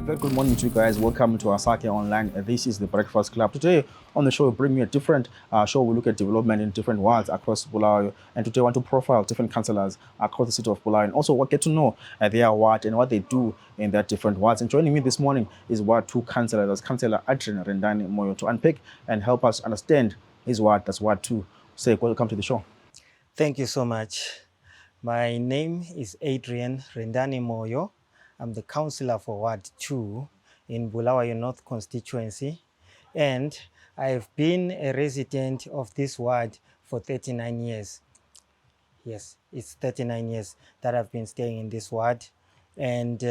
Very good morning to you guys. Welcome to Asake Online. This is the Breakfast Club. Today on the show, we bring you a different show. We look at development in different wards across Bulawayo. And today I want to profile different councillors across the city of Bulawayo. And also get to know their ward and what they do in their different wards. And joining me this morning is Ward 2 Councillor, that's Clr.Adrian Rendani Moyo, to unpick and help us understand his ward, that's Ward 2. Say, welcome to the show. Thank you so much. My name is Adrian Rendani Moyo. I'm the councillor for Ward 2 in Bulawayo North constituency, and I've been a resident of this ward for 39 years. Yes, it's 39 years that I've been staying in this ward, and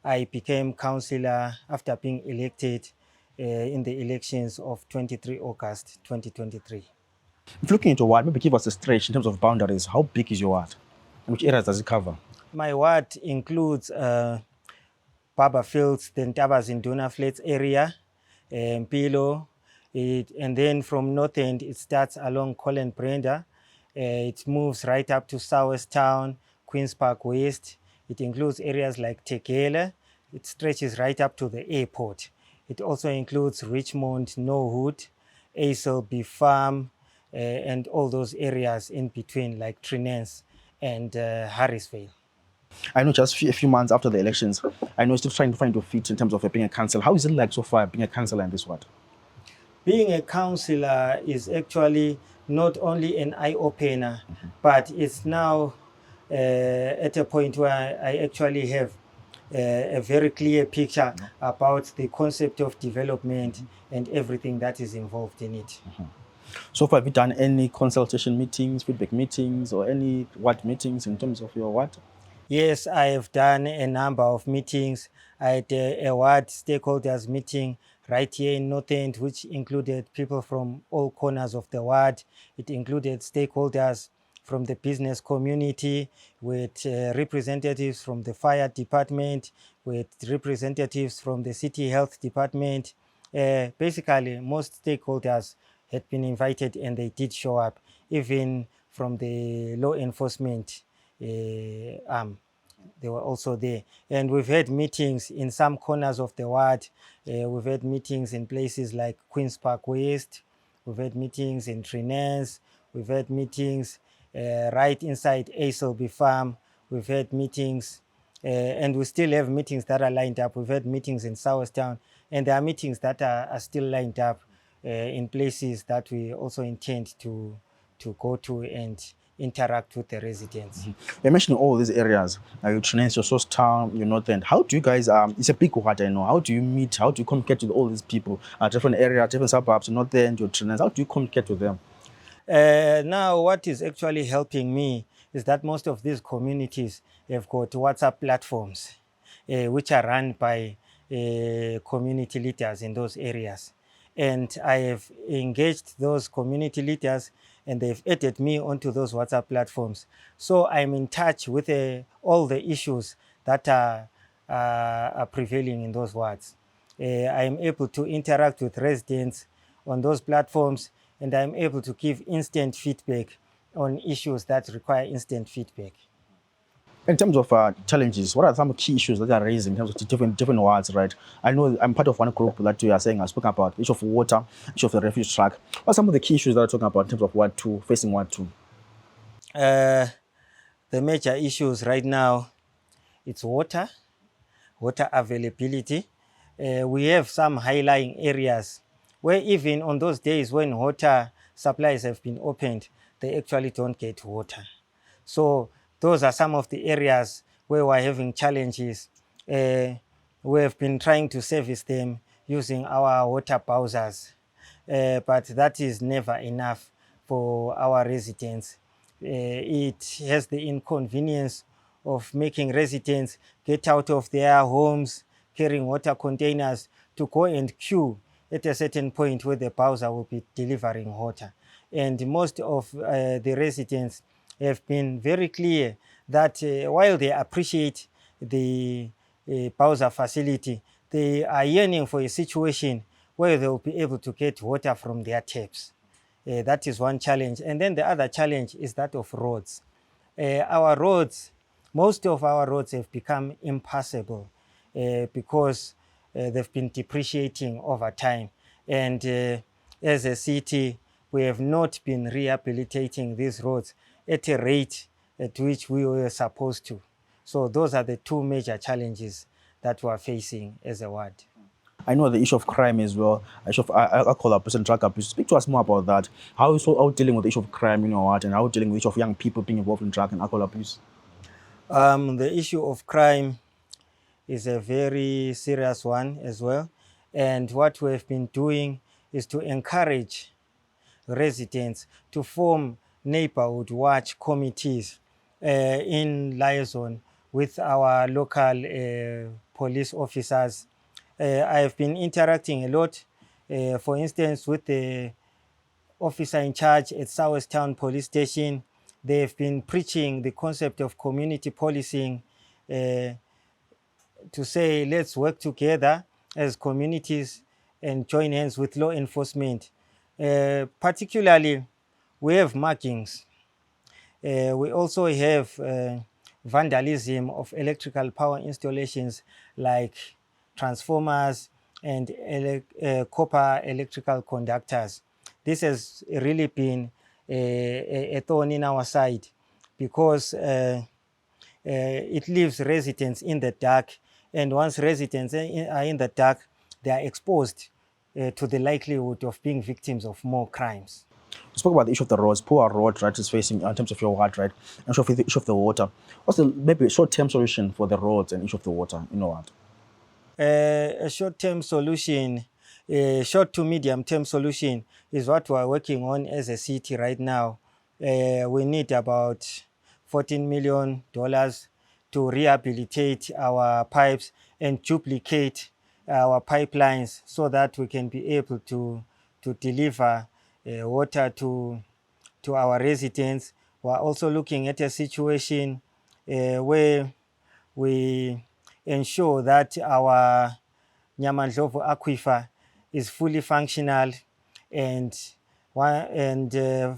I became councillor after being elected in the elections of 23 August 2023. If looking at your ward, maybe give us a stretch in terms of boundaries. How big is your ward? And which areas does it cover? My ward includes Baba Fields, the Ntabas in Duna Flats area, Mpilo, and then from north end it starts along Colin Brenda. It moves right up to South Town, Queen's Park West. It includes areas like Tekele. It stretches right up to the airport. It also includes Richmond, Norwood, Aselby Farm, and all those areas in between like Trinens and Harrisvale. I know just a few months after the elections, I know you're still trying to find your feet in terms of being a councillor. How is it like so far being a councillor in this ward? Being a councillor is actually not only an eye-opener, but it's now at a point where I actually have a very clear picture about the concept of development and everything that is involved in it. So far, have you done any consultation meetings, feedback meetings, or any ward meetings in terms of your ward? Yes, I have done a number of meetings. I had a ward stakeholders meeting right here in North End, which included people from all corners of the ward. It included stakeholders from the business community, with representatives from the fire department, with representatives from the city health department. Basically, most stakeholders had been invited and they did show up, even from the law enforcement they were also there. And we've had meetings in some corners of the ward. We've had meetings in places like Queen's Park West. We've had meetings in Trinens. We've had meetings right inside Aselby Farm. We've had meetings, and we still have meetings that are lined up. We've had meetings in Southtown, and there are meetings that are still lined up in places that we also intend to go to and interact with the residents. You're mentioning all these areas, your Trinens, your Source Town, your North End. How do you guys, it's a big ward, I know. How do you meet? How do you communicate with all these people? Different areas, different suburbs, North End, your Trinens. How do you communicate with them? Now, what is actually helping me is that most of these communities have got WhatsApp platforms, which are run by community leaders in those areas. And I have engaged those community leaders and they've added me onto those WhatsApp platforms. So I'm in touch with all the issues that are prevailing in those wards. I'm able to interact with residents on those platforms, and I'm able to give instant feedback on issues that require instant feedback. In terms of challenges, what are some key issues that are raised in terms of different wards, right? I know I'm part of one group that you are saying, I spoke about issue of water, issue of the refuge truck. What are some of the key issues that are talking about in terms of Ward 2, facing Ward 2? The major issues right now, it's water availability. We have some high-lying areas where even on those days when water supplies have been opened, they actually don't get water. So those are some of the areas where we're having challenges. We have been trying to service them using our water bowsers, but that is never enough for our residents. It has the inconvenience of making residents get out of their homes carrying water containers to go and queue at a certain point where the bowser will be delivering water. And most of the residents have been very clear that while they appreciate the bowser facility, they are yearning for a situation where they will be able to get water from their taps. That is one challenge. And then the other challenge is that of roads. Our roads, most of our roads have become impassable. because they've been depreciating over time. And as a city, we have not been rehabilitating these roads at a rate at which we were supposed to. So those are the two major challenges that we are facing as a ward. I know the issue of crime as well, issue of alcohol abuse and drug abuse. Speak to us more about that. How are you dealing with the issue of crime in your ward, and how are you dealing with the issue of young people being involved in drug and alcohol abuse? The issue of crime is a very serious one as well. And what we have been doing is to encourage residents to form neighborhood watch committees in liaison with our local police officers. I have been interacting a lot, for instance, with the officer in charge at South Town Police Station. They have been preaching the concept of community policing to say, let's work together as communities and join hands with law enforcement. Particularly, we have markings. We also have vandalism of electrical power installations like transformers and copper electrical conductors. This has really been a thorn in our side because it leaves residents in the dark, and once residents are in the dark, they are exposed to the likelihood of being victims of more crimes. You spoke about the issue of the roads, poor road, right, is facing in terms of your ward, right, and the issue of the water. What's the maybe short-term solution for the roads and issue of the water in your ward? A short-term solution, a short to medium-term solution is what we are working on as a city right now. We need about $14 million to rehabilitate our pipes and duplicate our pipelines so that we can be able to deliver water to our residents. We are also looking at a situation where we ensure that our Nyamandlovu aquifer is fully functional and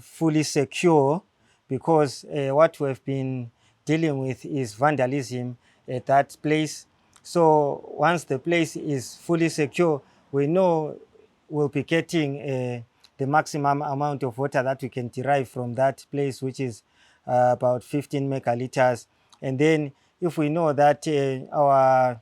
fully secure, because what we've been dealing with is vandalism at that place. So once the place is fully secure, we know we'll be getting the maximum amount of water that we can derive from that place, which is about 15 megaliters. And then if we know that our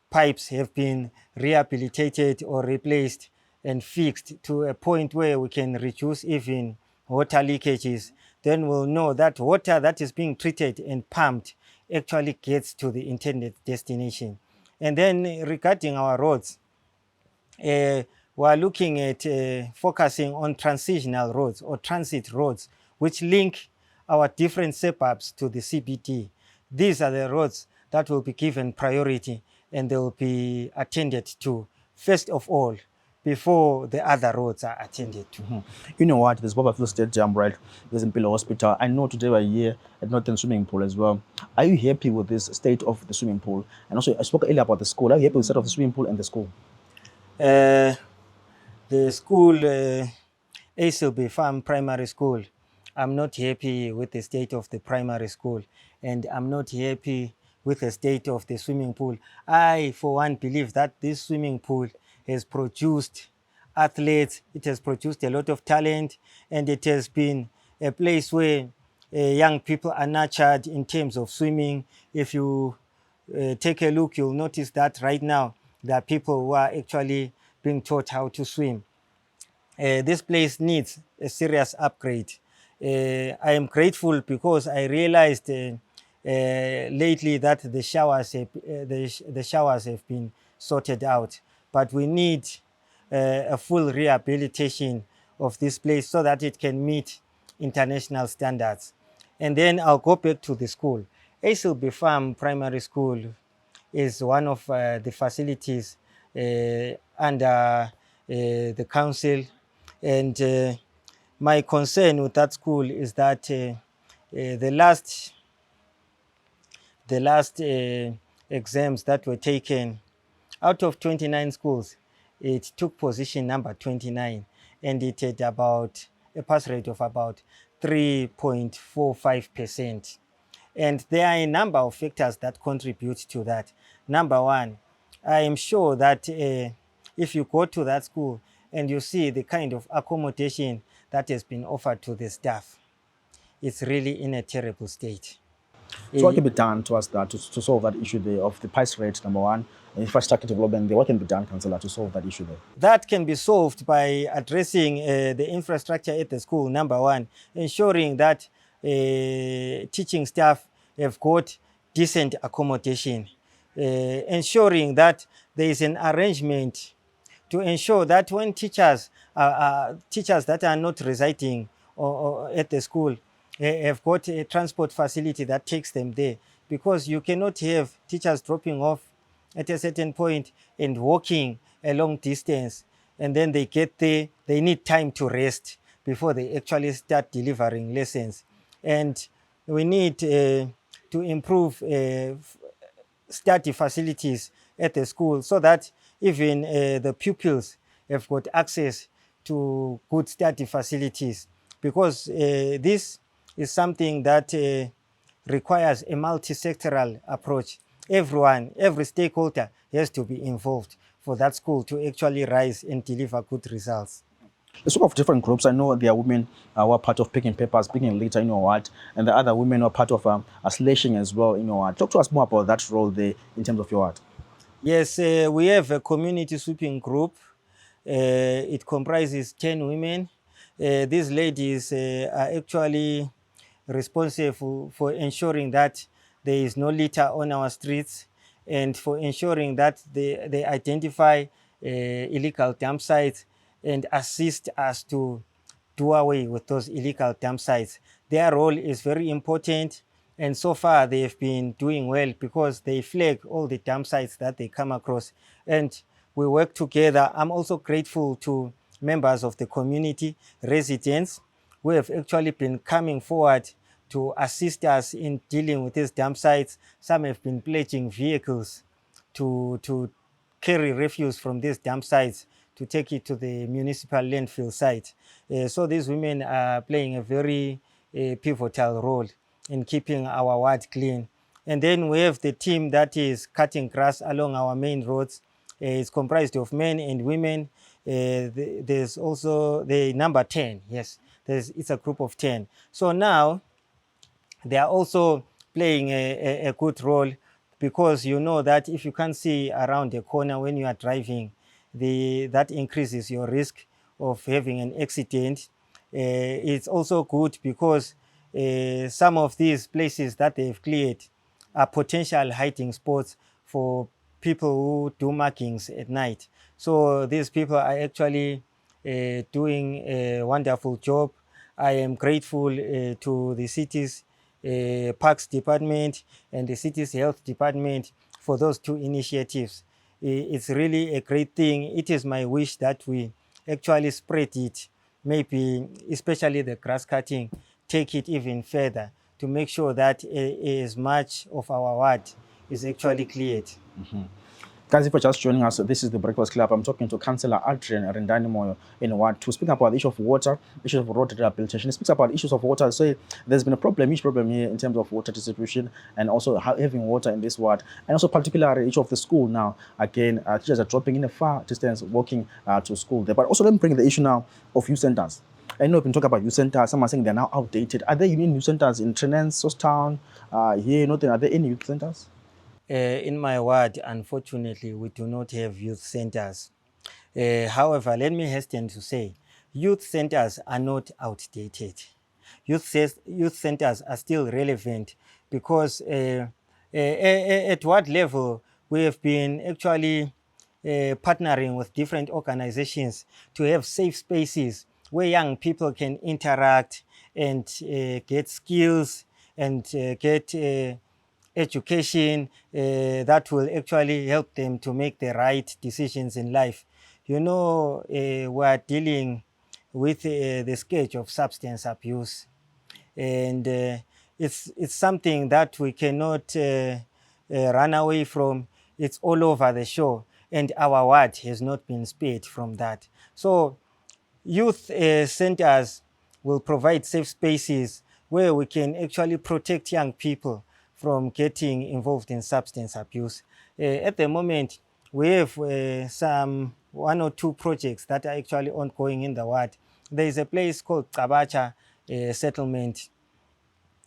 pipes have been rehabilitated or replaced and fixed to a point where we can reduce even water leakages, then we'll know that water that is being treated and pumped actually gets to the intended destination. And then regarding our roads, we are looking at focusing on transitional roads or transit roads, which link our different suburbs to the CBD. These are the roads that will be given priority and they will be attended to first of all before the other roads are attended to. You know what? There's Bulawayo Stadium, right? There's Impilo Hospital. I know today we're here at Northern Swimming Pool as well. Are you happy with this state of the swimming pool? And also, I spoke earlier about the school. Are you happy with the state of the swimming pool and the school? The school, ACLB Farm Primary School, I'm not happy with the state of the primary school, and I'm not happy with the state of the swimming pool. I, for one, believe that this swimming pool has produced athletes, it has produced a lot of talent, and it has been a place where young people are nurtured in terms of swimming. If you take a look, you'll notice that right now there are people who are actually being taught how to swim. This place needs a serious upgrade. I am grateful because I realized lately that the showers have been sorted out, but we need a full rehabilitation of this place so that it can meet international standards. And then I'll go back to the school. ACLB Farm Primary School is one of the facilities under the council, and my concern with that school is that the last exams that were taken, out of 29 schools, it took position number 29, and it had about a pass rate of about 3.45%. And there are a number of factors that contribute to that. Number one, I am sure that if you go to that school and you see the kind of accommodation that has been offered to the staff, it's really in a terrible state. So what Eh, can be done towards that to solve that issue there of the price rate, number one, and infrastructure development there? What can be done, Councillor, to solve that issue there? That can be solved by addressing the infrastructure at the school, number one, ensuring that teaching staff have got decent accommodation, ensuring that there is an arrangement to ensure that when teachers that are not residing or at the school have got a transport facility that takes them there, because you cannot have teachers dropping off at a certain point and walking a long distance, and then they get there, they need time to rest before they actually start delivering lessons. And we need to improve study facilities at the school so that even the pupils have got access to good study facilities, because this is something that requires a multi-sectoral approach. Everyone, every stakeholder has to be involved for that school to actually rise and deliver good results. You spoke of different groups. I know there are women who are part of picking papers, picking litter in your ward, and the other women who are part of slashing as well in your ward. Talk to us more about that role there in terms of your ward. Yes, we have a community sweeping group. It comprises 10 women. These ladies are actually responsible for ensuring that there is no litter on our streets, and for ensuring that they identify illegal dump sites and assist us to do away with those illegal dump sites. Their role is very important, and so far they have been doing well because they flag all the dump sites that they come across, and we work together. I'm also grateful to members of the community, residents, who have actually been coming forward to assist us in dealing with these dump sites. Some have been pledging vehicles to carry refuse from these dump sites to take it to the municipal landfill site. So these women are playing a very pivotal role in keeping our ward clean. And then we have the team that is cutting grass along our main roads. It's comprised of men and women. There's also the number 10, yes, it's a group of 10. So now they are also playing a good role, because you know that if you can't see around the corner when you are driving, that increases your risk of having an accident. It's also good because some of these places that they've cleared are potential hiding spots for people who do markings at night. So these people are actually doing a wonderful job. I am grateful to the city's Parks Department and the city's Health Department for those two initiatives. It's really a great thing. It is my wish that we actually spread it, maybe especially the grass cutting, take it even further to make sure that as much of our ward is actually cleared. Guys, if you're just joining us, this is the Breakfast Club. I'm talking to Councillor.Adrian Rendani Moyo in Ward to speak about the issue of water, issues of road rehabilitation. He speaks about issues of water. So there's been a huge problem here in terms of water distribution and also having water in this ward. And also particularly issue of the school now. Again, teachers are dropping in a far distance, walking to school there. But also let me bring the issue now of youth centers. I know we've been talking about youth centers. Some are saying they're now outdated. Are there any youth centers in Trenance, Sostown, here, Northern? Are there any youth centers? In my ward, unfortunately, we do not have youth centers. However, let me hasten to say, youth centers are not outdated. Youth centers are still relevant because at what level we have been actually partnering with different organizations to have safe spaces where young people can interact and get skills and get education that will actually help them to make the right decisions in life. You know, we are dealing with the scourge of substance abuse, and it's something that we cannot run away from. It's all over the show, and our ward has not been spared from that. So youth centers will provide safe spaces where we can actually protect young people from getting involved in substance abuse. At the moment, we have some 1 or 2 projects that are actually ongoing in the ward. There is a place called Kabacha settlement.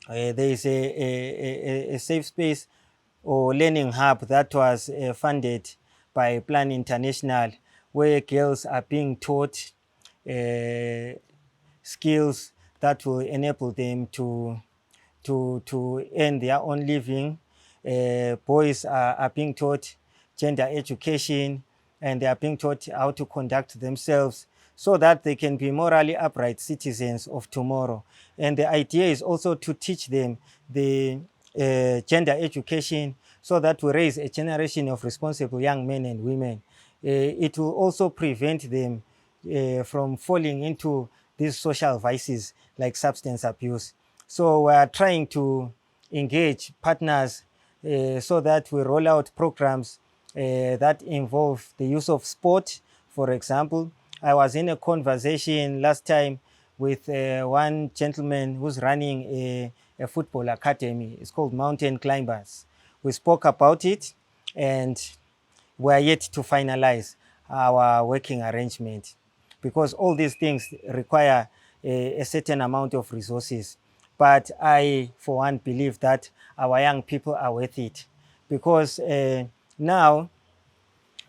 There is a safe space or learning hub that was funded by Plan International, where girls are being taught skills that will enable them to earn their own living. Boys are being taught gender education, and they are being taught how to conduct themselves so that they can be morally upright citizens of tomorrow. And the idea is also to teach them the gender education so that we raise a generation of responsible young men and women. It will also prevent them from falling into these social vices like substance abuse. So we are trying to engage partners so that we roll out programs that involve the use of sport. For example, I was in a conversation last time with one gentleman who's running a football academy. It's called Mountain Climbers. We spoke about it, and we are yet to finalize our working arrangement, because all these things require a certain amount of resources. But I, for one, believe that our young people are worth it, because now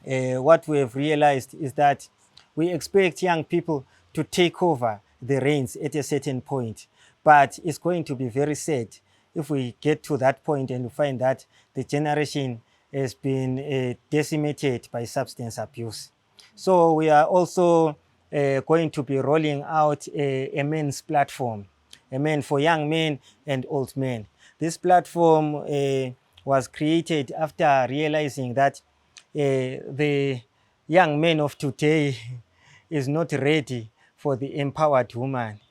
what we have realized is that we expect young people to take over the reins at a certain point, but it's going to be very sad if we get to that point and we find that the generation has been decimated by substance abuse. So we are also going to be rolling out a men's platform, a men for young men and old men. This platform was created after realizing that the young men of today is not ready for the empowered woman.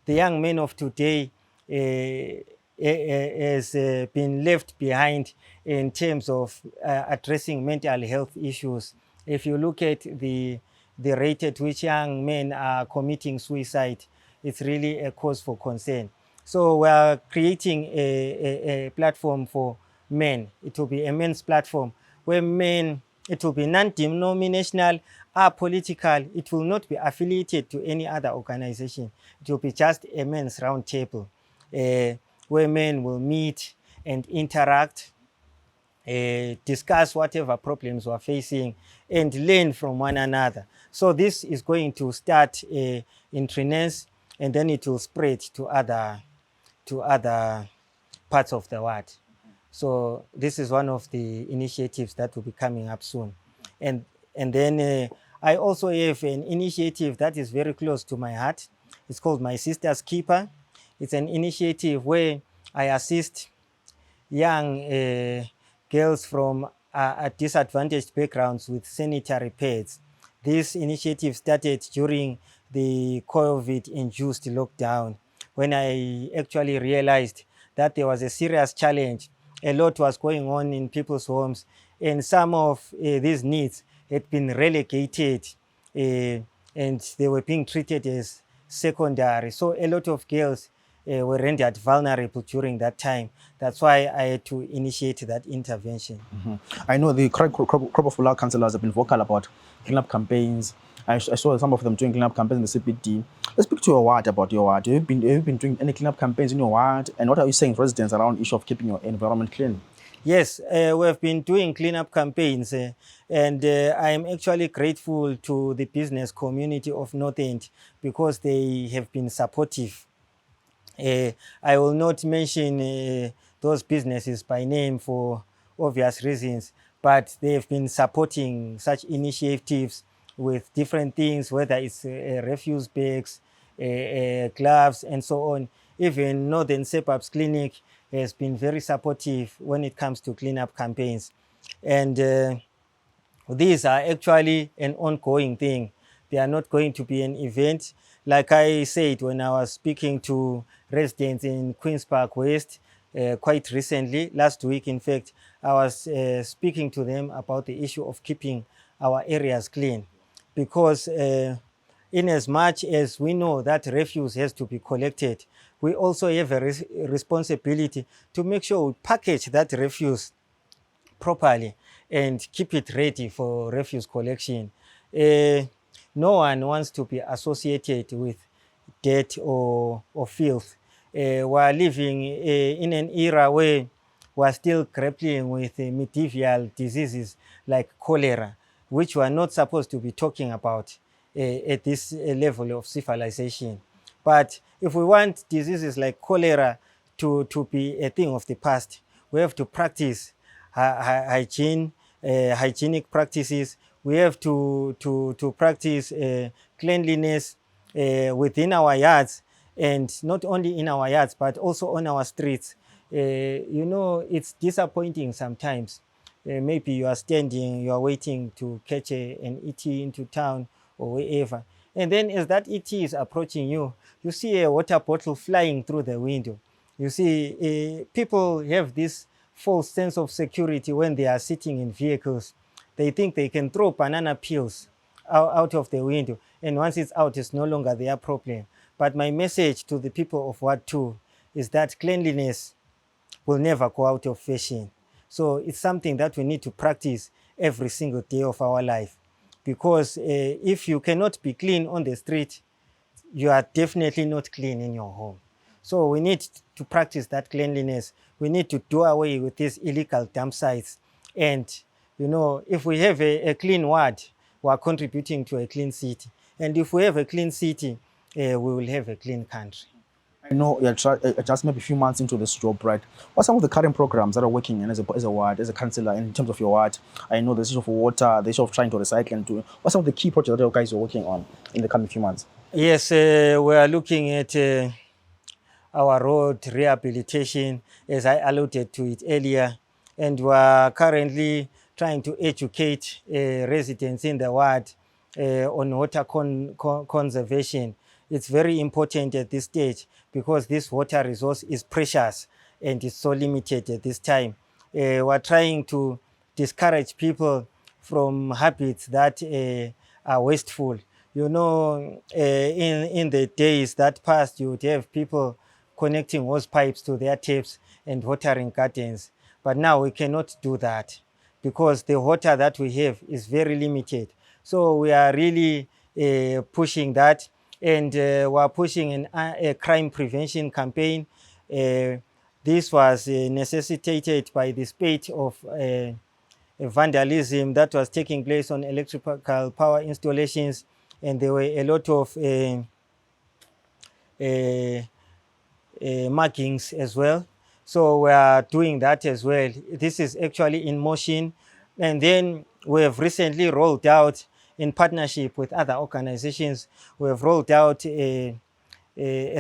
The young men of today has been left behind in terms of addressing mental health issues. If you look at the rate at which young men are committing suicide, it's really a cause for concern. So we are creating a platform for men. It will be a men's platform where men, it will be non-denominational, apolitical. It will not be affiliated to any other organization. It will be just a men's round table where men will meet and interact, discuss whatever problems we're facing, and learn from one another. So this is going to start in Trinense, and then it will spread to other parts of the world. So this is one of the initiatives that will be coming up soon. And then I also have an initiative that is very close to my heart. It's called My Sister's Keeper. It's an initiative where I assist young girls from disadvantaged backgrounds with sanitary pads. This initiative started during the COVID-induced lockdown, when I actually realized that there was a serious challenge. A lot was going on in people's homes, and some of these needs had been relegated and they were being treated as secondary. So a lot of girls were rendered vulnerable during that time. That's why I had to initiate that intervention. I know the crop of Bulawayo councillors have been vocal about cleanup campaigns. I saw some of them doing cleanup campaigns in the CBD. Let's speak to your ward about your ward. Have you been doing any cleanup campaigns in your ward? And what are you saying to residents around the issue of keeping your environment clean? Yes, we have been doing cleanup campaigns, and I am actually grateful to the business community of North End because they have been supportive. I will not mention those businesses by name for obvious reasons, but they have been supporting such initiatives with different things, whether it's refuse bags, gloves, and so on. Even Northern Suburbs Clinic has been very supportive when it comes to cleanup campaigns. And these are actually an ongoing thing. They are not going to be an event. Like I said, when I was speaking to residents in Queen's Park West quite recently, last week in fact, I was speaking to them about the issue of keeping our areas clean. Because in as much as we know that refuse has to be collected, we also have a responsibility to make sure we package that refuse properly and keep it ready for refuse collection. No one wants to be associated with dirt or filth. We're living in an era where we're still grappling with medieval diseases like cholera, which we're not supposed to be talking about at this level of civilization. But if we want diseases like cholera to be a thing of the past, we have to practice hygienic practices. We have to practice cleanliness within our yards, and not only in our yards, but also on our streets. You know, it's disappointing sometimes. Maybe you are standing, you are waiting to catch an ET into town or wherever. And then as that ET is approaching you, you see a water bottle flying through the window. You see, people have this false sense of security when they are sitting in vehicles. They think they can throw banana peels out of the window, and once it's out, it's no longer their problem. But my message to the people of Ward 2 is that cleanliness will never go out of fashion. So it's something that we need to practice every single day of our life. Because if you cannot be clean on the street, you are definitely not clean in your home. So we need to practice that cleanliness. We need to do away with these illegal dump sites. And, you know, if we have a clean ward, we are contributing to a clean city. And if we have a clean city, we will have a clean country. I know you're just maybe a few months into this job, right? What are some of the current programs that are working in as a ward, as a councillor, in terms of your ward? I know the issue of water, the issue of trying to recycle and do. What are some of the key projects that you guys are working on in the coming few months? Yes, we are looking at our road rehabilitation, as I alluded to it earlier, and we are currently trying to educate residents in the ward on water conservation. It's very important at this stage because this water resource is precious and is so limited at this time. We're trying to discourage people from habits that are wasteful. You know, in the days that passed, you would have people connecting hose pipes to their taps and watering gardens. But now we cannot do that because the water that we have is very limited. So we are really pushing that, and we are pushing a crime prevention campaign. This was necessitated by the spate of vandalism that was taking place on electrical power installations, and there were a lot of markings as well. So we are doing that as well. This is actually in motion. And then we have recently rolled out, in partnership with other organizations, we have rolled out a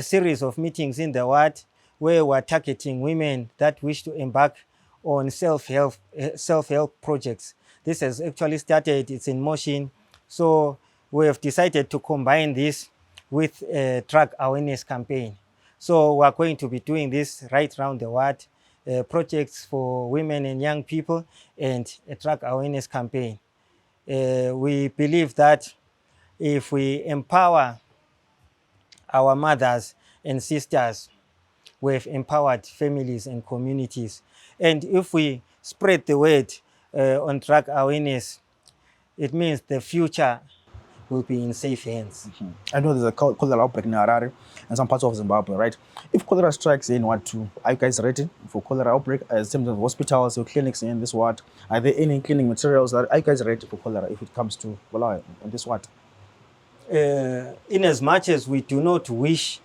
series of meetings in the ward where we're targeting women that wish to embark on self-help projects. This has actually started, it's in motion. So we have decided to combine this with a drug awareness campaign. So we're going to be doing this right around the world, projects for women and young people and a drug awareness campaign. We believe that if we empower our mothers and sisters, we've empowered families and communities. And if we spread the word on drug awareness, it means the future will be in safe hands. I know there's a cholera outbreak in Harare and some parts of Zimbabwe, right? If cholera strikes in Ward 2, are you guys ready for cholera outbreak? As terms of hospitals or clinics in this ward, are there any cleaning materials that are you guys ready for cholera if it comes to Bulawayo in this ward? In as much as we do not wish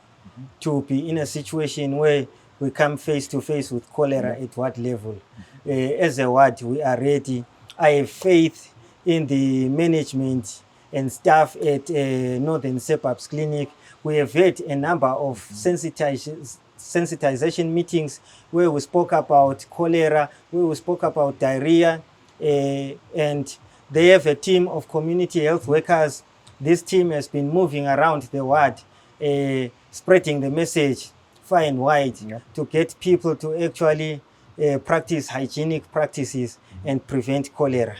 to be in a situation where we come face to face with cholera at what level, as a ward, we are ready. I have faith in the management and staff at Northern Suburbs Clinic. We have had a number of sensitization meetings where we spoke about cholera, where we spoke about diarrhea, and they have a team of community health workers. This team has been moving around the ward, spreading the message far and wide to get people to actually practice hygienic practices and prevent cholera.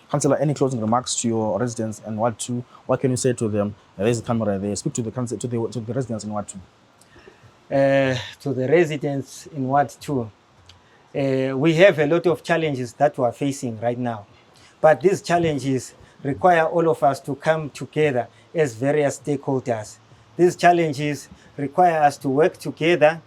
Councillor, any closing remarks to your residents and Ward 2? What can you say to them? There's a camera there. Speak to the residents in Ward 2. To the residents in Ward 2, We have a lot of challenges that we are facing right now, but these challenges require all of us to come together as various stakeholders. These challenges require us to work together.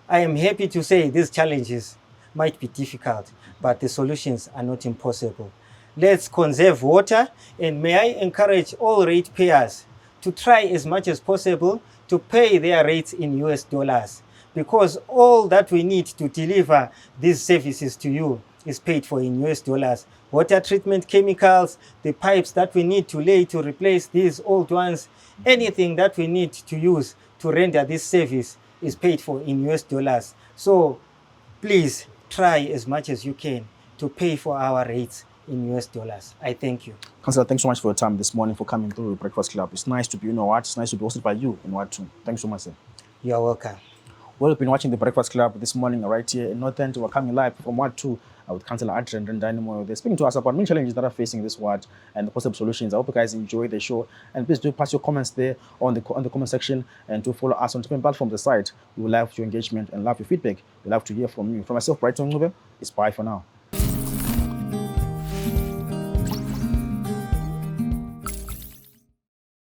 I am happy to say these challenges might be difficult, but the solutions are not impossible. Let's conserve water, and may I encourage all ratepayers to try as much as possible to pay their rates in US dollars, because all that we need to deliver these services to you is paid for in US dollars. Water treatment chemicals, the pipes that we need to lay to replace these old ones, anything that we need to use to render this service is paid for in US dollars. So please try as much as you can to pay for our rates in US dollars. I thank you. Councillor, thanks so much for your time this morning, for coming through the Breakfast Club. It's nice to be in Ward. It's nice to be hosted by you in Ward 2. Thanks so much, sir. You are welcome. Well, we've been watching the Breakfast Club this morning right here in North End. We're coming live from Ward 2 with Clr.Adrian Rendani Moyo. They're speaking to us about many challenges that are facing this ward and the possible solutions. I hope you guys enjoy the show. And please do pass your comments there on the comment section, and to follow us on different platforms of the site. We will love your engagement and love your feedback. We love to hear from you. From myself, Brighton, it's bye for now.